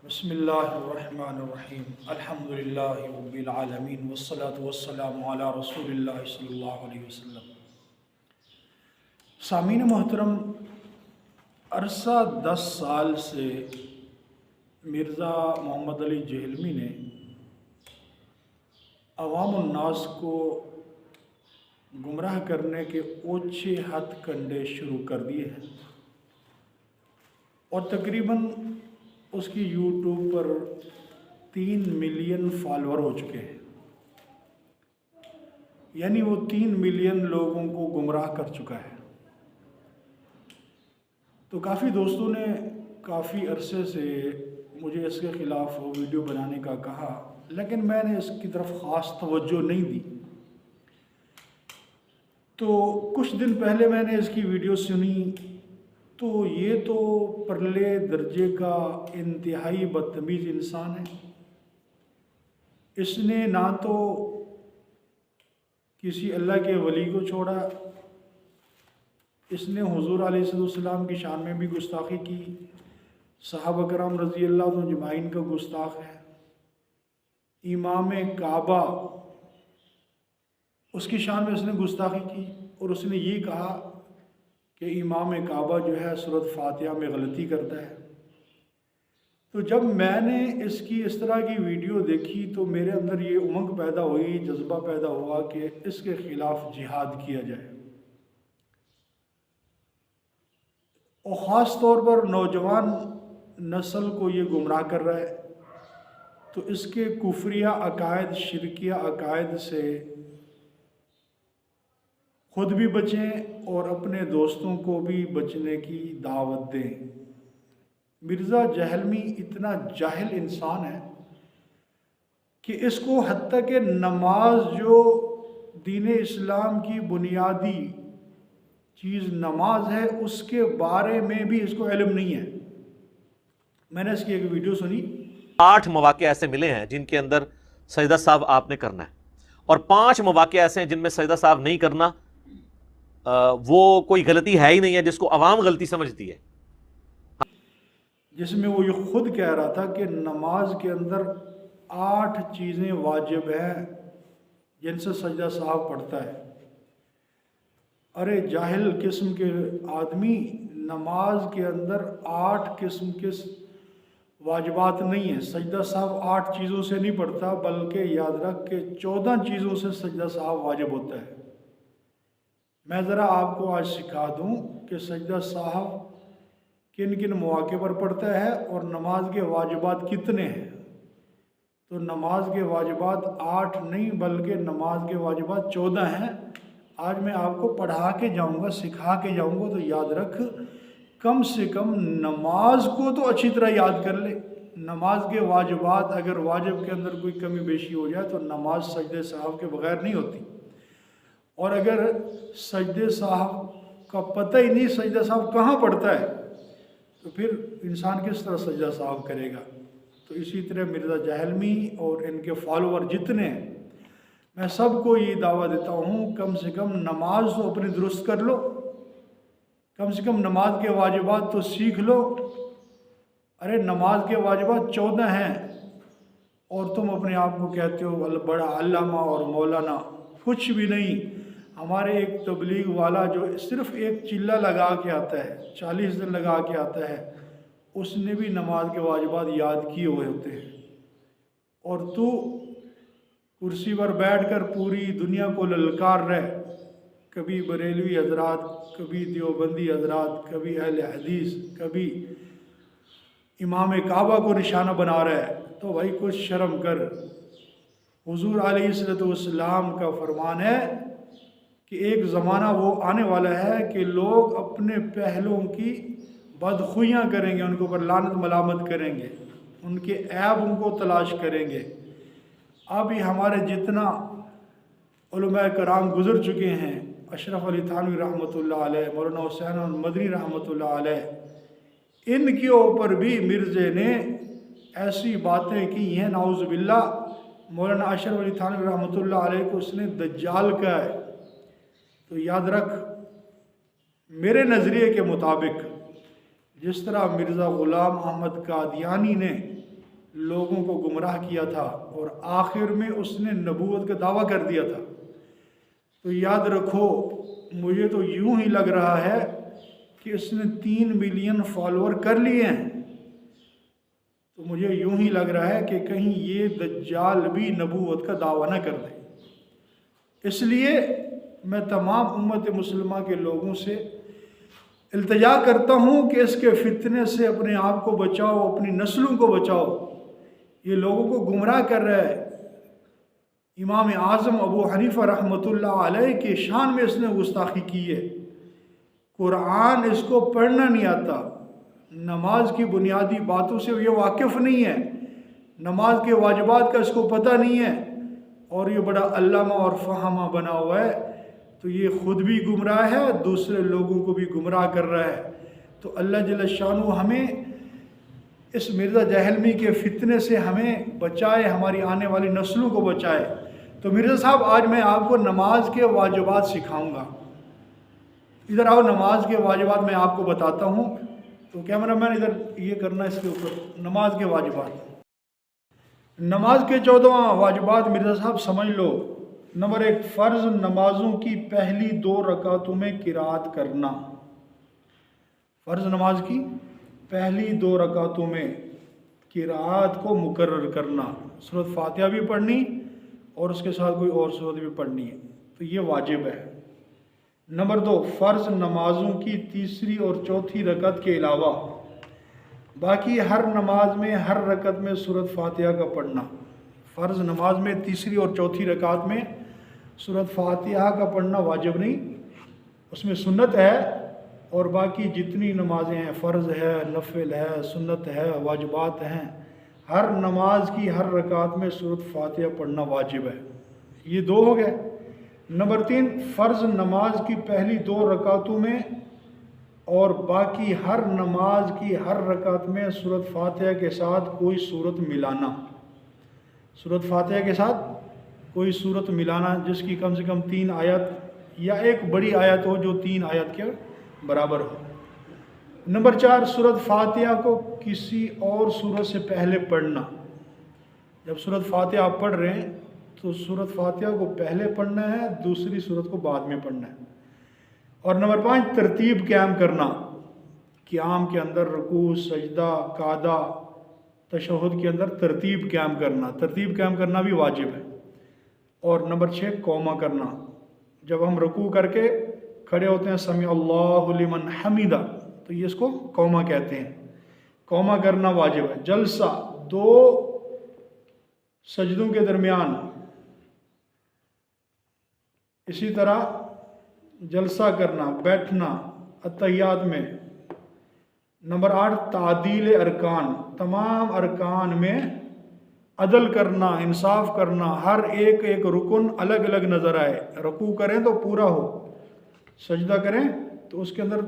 بسم اللہ الرحمن الرحیم الحمدللہ رب العالمین والصلاة والسلام علی رسول اللہ صلی اللہ علیہ وسلم۔ سامعین محترم، عرصہ 10 سال سے مرزا محمد علی جہلمی نے عوام الناس کو گمراہ کرنے کے اونچے ہتھ کنڈے شروع کر دیے ہیں اور تقریباً اس کی یوٹیوب پر 3 ملین فالور ہو چکے ہیں، یعنی وہ 3 ملین لوگوں کو گمراہ کر چکا ہے۔ تو کافی دوستوں نے کافی عرصے سے مجھے اس کے خلاف ویڈیو بنانے کا کہا، لیکن میں نے اس کی طرف خاص توجہ نہیں دی۔ تو کچھ دن پہلے میں نے اس کی ویڈیو سنی تو یہ تو پرلے درجے کا انتہائی بدتمیز انسان ہے۔ اس نے نہ تو کسی اللہ کے ولی کو چھوڑا، اس نے حضور علیہ السلام کی شان میں بھی گستاخی کی، صحابہ کرام رضی اللہ عنہ اجمعین کا گستاخ ہے، امام کعبہ اس کی شان میں اس نے گستاخی کی، اور اس نے یہ کہا کہ امام کعبہ جو ہے سورۃ فاتحہ میں غلطی کرتا ہے۔ تو جب میں نے اس کی اس طرح کی ویڈیو دیکھی تو میرے اندر یہ امنگ پیدا ہوئی، جذبہ پیدا ہوا کہ اس کے خلاف جہاد کیا جائے، اور خاص طور پر نوجوان نسل کو یہ گمراہ کر رہا ہے۔ تو اس کے کفریہ عقائد، شرکیہ عقائد سے خود بھی بچیں اور اپنے دوستوں کو بھی بچنے کی دعوت دیں۔ مرزا جہلمی اتنا جاہل انسان ہے کہ اس کو حتیٰ کہ نماز، جو دین اسلام کی بنیادی چیز نماز ہے، اس کے بارے میں بھی اس کو علم نہیں ہے۔ میں نے اس کی ایک ویڈیو سنی، 8 مواقع ایسے ملے ہیں جن کے اندر سجدہ سہو آپ نے کرنا ہے، اور 5 مواقع ایسے ہیں جن میں سجدہ سہو نہیں کرنا وہ کوئی غلطی ہے ہی نہیں ہے، جس کو عوام غلطی سمجھتی ہے۔ جس میں وہ یہ خود کہہ رہا تھا کہ نماز کے اندر 8 چیزیں واجب ہیں جن سے سجدہ سہو پڑتا ہے۔ ارے جاہل قسم کے آدمی، نماز کے اندر 8 قسم کے واجبات نہیں ہیں۔ سجدہ سہو 8 چیزوں سے نہیں پڑتا، بلکہ یاد رکھ کہ 14 چیزوں سے سجدہ سہو واجب ہوتا ہے۔ میں ذرا آپ کو آج سکھا دوں کہ سجدہ سہو کن کن مواقع پر پڑتا ہے اور نماز کے واجبات کتنے ہیں۔ تو نماز کے واجبات 8 نہیں بلکہ نماز کے واجبات 14 ہیں۔ آج میں آپ کو پڑھا کے جاؤں گا، سکھا کے جاؤں گا، تو یاد رکھ، کم سے کم نماز کو تو اچھی طرح یاد کر لے۔ نماز کے واجبات، اگر واجب کے اندر کوئی کمی بیشی ہو جائے تو نماز سجدے سہو کے بغیر نہیں ہوتی، اور اگر سجدے سہو کا پتہ ہی نہیں سجدہ سہو کہاں پڑتا ہے تو پھر انسان کس طرح سجدہ سہو کرے گا۔ تو اسی طرح مرزا جہلمی اور ان کے فالوور جتنے ہیں، میں سب کو یہ دعویٰ دیتا ہوں، کم سے کم نماز تو اپنی درست کر لو، کم سے کم نماز کے واجبات تو سیکھ لو۔ ارے نماز کے واجبات 14 ہیں اور تم اپنے آپ کو کہتے ہو بڑا علامہ اور مولانا، کچھ بھی نہیں۔ ہمارے ایک تبلیغ والا جو صرف ایک چلہ لگا کے آتا ہے، 40 دن لگا کے آتا ہے، اس نے بھی نماز کے واجبات یاد کیے ہوئے ہوتے ہیں، اور تو کرسی پر بیٹھ کر پوری دنیا کو للکار رہے، کبھی بریلوی حضرات، کبھی دیوبندی حضرات، کبھی اہل حدیث، کبھی امام کعبہ کو نشانہ بنا رہا ہے۔ تو بھائی کچھ شرم کر۔ حضور علیہ السلام کا فرمان ہے کہ ایک زمانہ وہ آنے والا ہے کہ لوگ اپنے پہلوں کی بدخویاں کریں گے، ان کے اوپر لعنت ملامت کریں گے، ان کے عیب ان کو تلاش کریں گے۔ اب یہ ہمارے جتنا علماء کرام گزر چکے ہیں، اشرف علی تھانوی رحمۃ اللہ علیہ، مولانا حسین مدنی رحمۃ اللہ علیہ، ان کے اوپر بھی مرزے نے ایسی باتیں کی ہیں، نعوذ باللہ۔ مولانا اشرف علی تھانوی رحمۃ اللہ علیہ کو اس نے دجال کہا ہے۔ تو یاد رکھ، میرے نظریے کے مطابق جس طرح مرزا غلام احمد قادیانی نے لوگوں کو گمراہ کیا تھا اور آخر میں اس نے نبوت کا دعویٰ کر دیا تھا۔ تو یاد رکھو، مجھے تو یوں ہی لگ رہا ہے کہ اس نے 3 ملین فالوور کر لیے ہیں، تو مجھے یوں ہی لگ رہا ہے کہ کہیں یہ دجال بھی نبوت کا دعویٰ نہ کر دے۔ اس لیے میں تمام امت مسلمہ کے لوگوں سے التجا کرتا ہوں کہ اس کے فتنے سے اپنے آپ کو بچاؤ، اپنی نسلوں کو بچاؤ۔ یہ لوگوں کو گمراہ کر رہا ہے۔ امام اعظم ابو حنیفہ رحمۃ اللہ علیہ کے شان میں اس نے گستاخی کی ہے۔ قرآن اس کو پڑھنا نہیں آتا، نماز کی بنیادی باتوں سے یہ واقف نہیں ہے، نماز کے واجبات کا اس کو پتہ نہیں ہے، اور یہ بڑا علامہ اور فہامہ بنا ہوا ہے۔ تو یہ خود بھی گمراہ ہے، دوسرے لوگوں کو بھی گمراہ کر رہا ہے۔ تو اللہ جل شانہ ہمیں اس مرزا جہلمی کے فتنے سے ہمیں بچائے، ہماری آنے والی نسلوں کو بچائے۔ تو مرزا صاحب، آج میں آپ کو نماز کے واجبات سکھاؤں گا۔ ادھر آؤ، نماز کے واجبات میں آپ کو بتاتا ہوں۔ تو کیمرہ مین ادھر یہ کرنا اس کے اوپر، نماز کے واجبات۔ نماز کے 14 واجبات مرزا صاحب سمجھ لو۔ نمبر 1، فرض نمازوں کی پہلی 2 رکعتوں میں قرات کرنا۔ فرض نماز کی پہلی 2 رکعتوں میں قرات کو مقرر کرنا، سورۃ فاتحہ بھی پڑھنی اور اس کے ساتھ کوئی اور سورت بھی پڑھنی ہے، تو یہ واجب ہے۔ نمبر 2، فرض نمازوں کی تیسری اور چوتھی رکعت کے علاوہ باقی ہر نماز میں ہر رکعت میں سورۃ فاتحہ کا پڑھنا۔ فرض نماز میں تیسری اور چوتھی رکعت میں سورۃ فاتحہ کا پڑھنا واجب نہیں، اس میں سنت ہے، اور باقی جتنی نمازیں ہیں، فرض ہے، نفل ہے، سنت ہے، واجبات ہیں، ہر نماز کی ہر رکعت میں سورۃ فاتحہ پڑھنا واجب ہے۔ یہ 2 ہو گئے۔ نمبر 3، فرض نماز کی پہلی 2 رکعتوں میں اور باقی ہر نماز کی ہر رکعت میں سورۃ فاتحہ کے ساتھ کوئی سورت ملانا۔ سورۃ فاتحہ کے ساتھ کوئی سورت ملانا جس کی کم سے کم 3 آیت یا ایک بڑی آیت ہو جو 3 آیت کے برابر ہو۔ نمبر 4، سورۃ فاتحہ کو کسی اور سورت سے پہلے پڑھنا۔ جب سورۃ فاتحہ آپ پڑھ رہے ہیں تو سورۃ فاتحہ کو پہلے پڑھنا ہے، دوسری سورت کو بعد میں پڑھنا ہے۔ اور نمبر 5، ترتیب قائم کرنا۔ قیام کے اندر رکوع، سجدہ، قعدہ، تشہد کے اندر ترتیب قائم کرنا، ترتیب قائم کرنا بھی واجب ہے۔ اور نمبر 6، قوما کرنا۔ جب ہم رکوع کر کے کھڑے ہوتے ہیں سمیع اللہ لمن حمیدہ، تو یہ اس کو قوما کہتے ہیں، قوما کرنا واجب ہے۔ جلسہ 2 سجدوں کے درمیان، اسی طرح جلسہ کرنا، بیٹھنا اتحیات میں۔ نمبر 8، تعدیل ارکان، تمام ارکان میں عدل کرنا، انصاف کرنا، ہر ایک رکن الگ الگ نظر آئے۔ رکوع کریں تو پورا ہو، سجدہ کریں تو اس کے اندر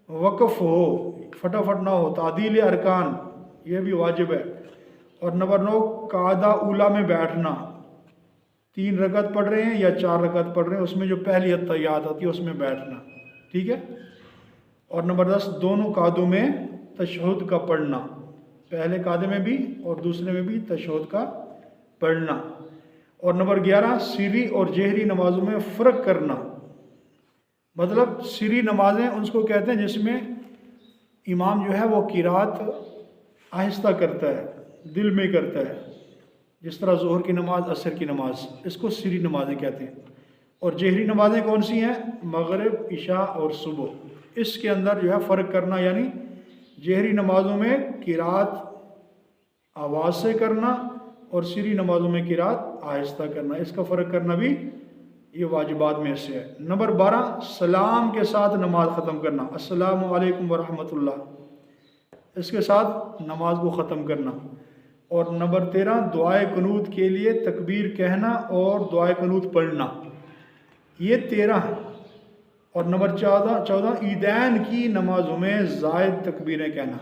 وقف ہو، فٹافٹ نہ ہو، تعدیل ارکان یہ بھی واجب ہے۔ اور نمبر 9، قعدہ اولا میں بیٹھنا، 3 رکعت پڑھ رہے ہیں یا 4 رکعت پڑھ رہے ہیں، اس میں جو پہلی اتحیات آتی ہے اس میں بیٹھنا، ٹھیک ہے۔ اور نمبر 10، دونوں قعدوں میں تشہد کا پڑھنا، پہلے قعدے میں بھی اور دوسرے میں بھی تشہد کا پڑھنا۔ اور نمبر 11، سری اور جہری نمازوں میں فرق کرنا، مطلب سری نمازیں اس کو کہتے ہیں جس میں امام جو ہے وہ قرات آہستہ کرتا ہے، دل میں کرتا ہے، جس طرح ظہر کی نماز، عصر کی نماز، اس کو سری نمازیں کہتے ہیں۔ اور جہری نمازیں کون سی ہیں؟ مغرب، عشاء اور صبح۔ اس کے اندر جو ہے فرق کرنا، یعنی جہری نمازوں میں قرات آواز سے کرنا اور سری نمازوں میں قرات آہستہ کرنا، اس کا فرق کرنا بھی یہ واجبات میں سے ہے۔ نمبر 12، سلام کے ساتھ نماز ختم کرنا، السلام علیکم ورحمۃ اللہ، اس کے ساتھ نماز کو ختم کرنا۔ اور نمبر 13، دعائے قنوت کے لیے تکبیر کہنا اور دعائے قنوت پڑھنا، یہ 13 ہے۔ اور نمبر 14، عیدین کی نمازوں میں زائد تکبیریں کہنا۔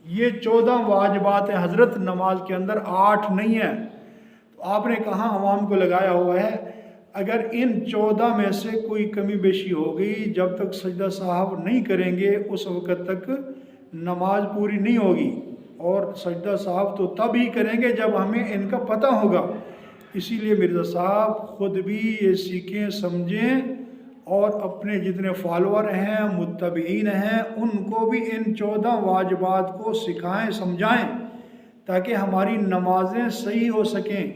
یہ 14 واجبات ہیں حضرت، نماز کے اندر 8 نہیں ہیں۔ تو آپ نے کہاں عوام کو لگایا ہوا ہے؟ اگر ان 14 میں سے کوئی کمی بیشی ہو گئی، جب تک سجدہ صاحب نہیں کریں گے اس وقت تک نماز پوری نہیں ہوگی۔ اور سجدہ صاحب تو تب ہی کریں گے جب ہمیں ان کا پتہ ہوگا۔ اسی لیے مرزا صاحب خود بھی یہ سیکھیں، سمجھیں اور اپنے جتنے فالوور ہیں، متبعین ہیں، ان کو بھی ان 14 واجبات کو سکھائیں، سمجھائیں، تاکہ ہماری نمازیں صحیح ہو سکیں۔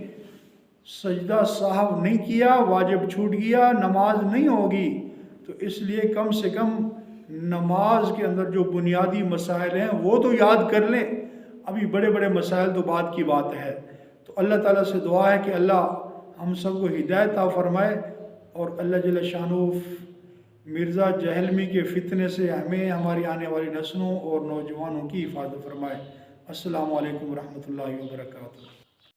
سجدہ صاحب نہیں کیا، واجب چھوٹ گیا، نماز نہیں ہوگی۔ تو اس لیے کم سے کم نماز کے اندر جو بنیادی مسائل ہیں وہ تو یاد کر لیں، ابھی بڑے بڑے مسائل تو بعد کی بات ہے۔ تو اللہ تعالیٰ سے دعا ہے کہ اللہ ہم سب کو ہدایت عطا فرمائے، اور اللہ جل شانہ مرزا جہلمی کے فتنے سے ہمیں، ہماری آنے والی نسلوں اور نوجوانوں کی حفاظت فرمائے۔ السلام علیکم ورحمۃ اللہ وبرکاتہ۔